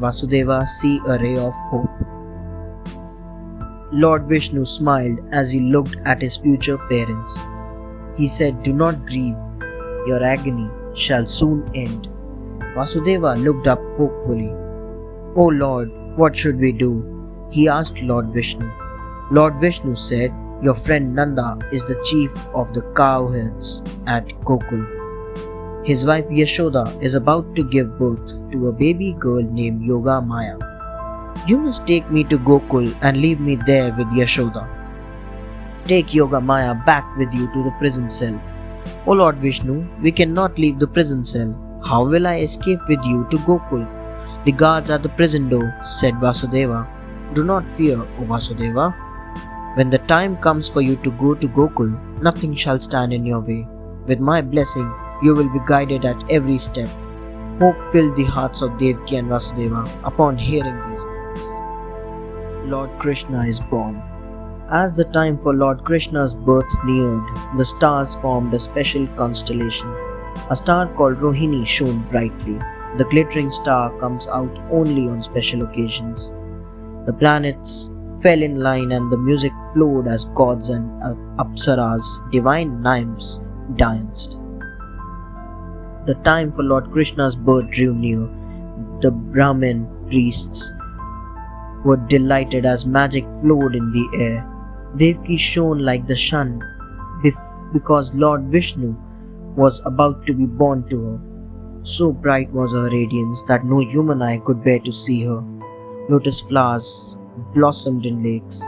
Vasudeva see a ray of hope. Lord Vishnu smiled as he looked at his future parents. He said, "Do not grieve, your agony shall soon end." Vasudeva looked up hopefully. "Oh Lord, what should we do?" he asked Lord Vishnu. Lord Vishnu said, "Your friend Nanda is the chief of the cowherds at Gokul. His wife Yashoda is about to give birth to a baby girl named Yoga Maya. You must take me to Gokul and leave me there with Yashoda. Take Yoga Maya back with you to the prison cell." "O Lord Vishnu, we cannot leave the prison cell. How will I escape with you to Gokul? The guards at the prison door," said Vasudeva. "Do not fear, O Vasudeva. When the time comes for you to go to Gokul, nothing shall stand in your way. With my blessing, you will be guided at every step." Hope filled the hearts of Devaki and Vasudeva upon hearing these words. Lord Krishna is born. As the time for Lord Krishna's birth neared, the stars formed a special constellation. A star called Rohini shone brightly. The glittering star comes out only on special occasions. The planets fell in line and the music flowed as gods and apsaras, divine nymphs, danced. The time for Lord Krishna's birth drew near. The Brahmin priests were delighted as magic flowed in the air. Devaki shone like the sun because Lord Vishnu was about to be born to her. So bright was her radiance that no human eye could bear to see her. Lotus flowers blossomed in lakes.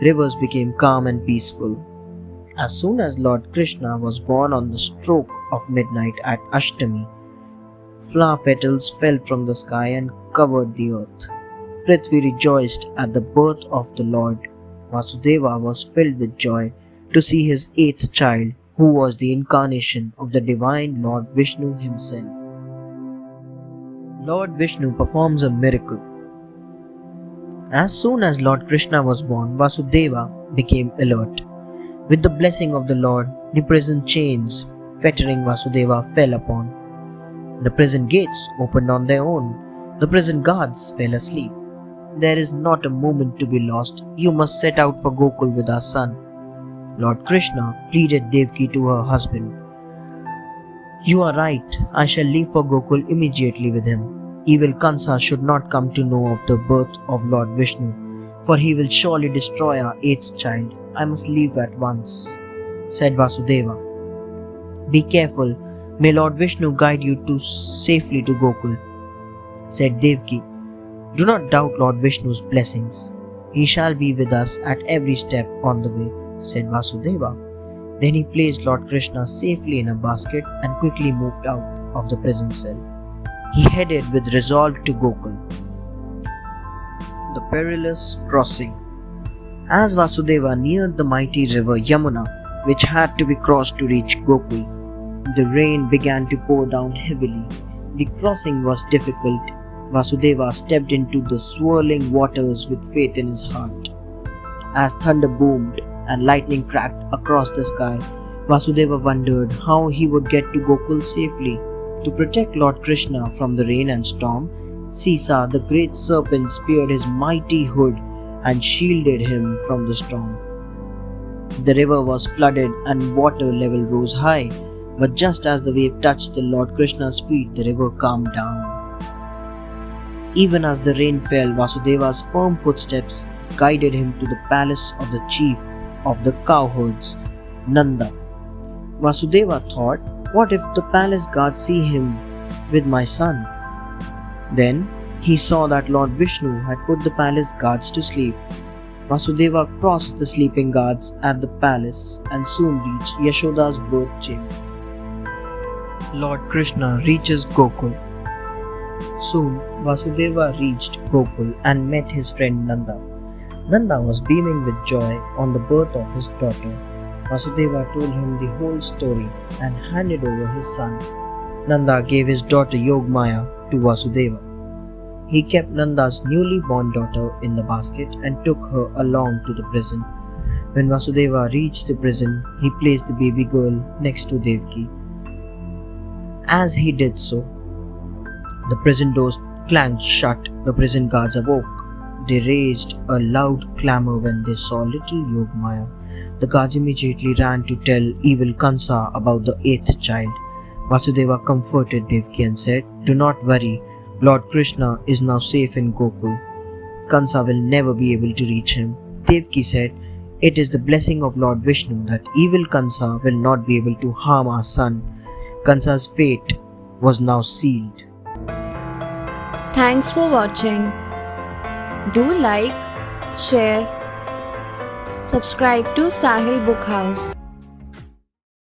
Rivers became calm and peaceful. As soon as Lord Krishna was born on the stroke of midnight at Ashtami, flower petals fell from the sky and covered the earth. Prithvi rejoiced at the birth of the Lord. Vasudeva was filled with joy to see his eighth child, who was the incarnation of the divine Lord Vishnu himself. Lord Vishnu performs a miracle. As soon as Lord Krishna was born, Vasudeva became alert. With the blessing of the Lord, the prison chains fettering Vasudeva fell upon. The prison gates opened on their own. The prison guards fell asleep. "There is not a moment to be lost. You must set out for Gokul with our son." Lord Krishna pleaded Devaki to her husband. "You are right. I shall leave for Gokul immediately with him. Evil Kansa should not come to know of the birth of Lord Vishnu, for he will surely destroy our eighth child. I must leave at once," said Vasudeva. "Be careful. May Lord Vishnu guide you safely to Gokul," said Devaki. "Do not doubt Lord Vishnu's blessings. He shall be with us at every step on the way," said Vasudeva. Then he placed Lord Krishna safely in a basket and quickly moved out of the prison cell. He headed with resolve to Gokul. The Perilous Crossing. As Vasudeva neared the mighty river Yamuna, which had to be crossed to reach Gokul, the rain began to pour down heavily. The crossing was difficult. Vasudeva stepped into the swirling waters with faith in his heart. As thunder boomed and lightning cracked across the sky, Vasudeva wondered how he would get to Gokul safely. To protect Lord Krishna from the rain and storm, Sisa, the great serpent, speared his mighty hood and shielded him from the storm. The river was flooded and water level rose high, but just as the wave touched the Lord Krishna's feet, the river calmed down. Even as the rain fell, Vasudeva's firm footsteps guided him to the palace of the chief of the cowherds, Nanda. Vasudeva thought, "What if the palace guards see him with my son?" Then he saw that Lord Vishnu had put the palace guards to sleep. Vasudeva crossed the sleeping guards at the palace and soon reached Yashoda's birth chamber. Lord Krishna reaches Gokul. Soon Vasudeva reached Gokul and met his friend Nanda. Nanda was beaming with joy on the birth of his daughter. Vasudeva told him the whole story and handed over his son. Nanda gave his daughter Yogmaya to Vasudeva. He kept Nanda's newly born daughter in the basket and took her along to the prison. When Vasudeva reached the prison, he placed the baby girl next to Devaki. As he did so, the prison doors clanged shut, the prison guards awoke. They raised a loud clamor when they saw little Yogmaya. The guards immediately ran to tell evil Kansa about the eighth child. Vasudeva comforted Devki and said, "Do not worry, Lord Krishna is now safe in Gokul. Kansa will never be able to reach him." Devki said, "It is the blessing of Lord Vishnu that evil Kansa will not be able to harm our son." Kansa's fate was now sealed. Thanks for watching. Do like, share, subscribe to Sahil Book House.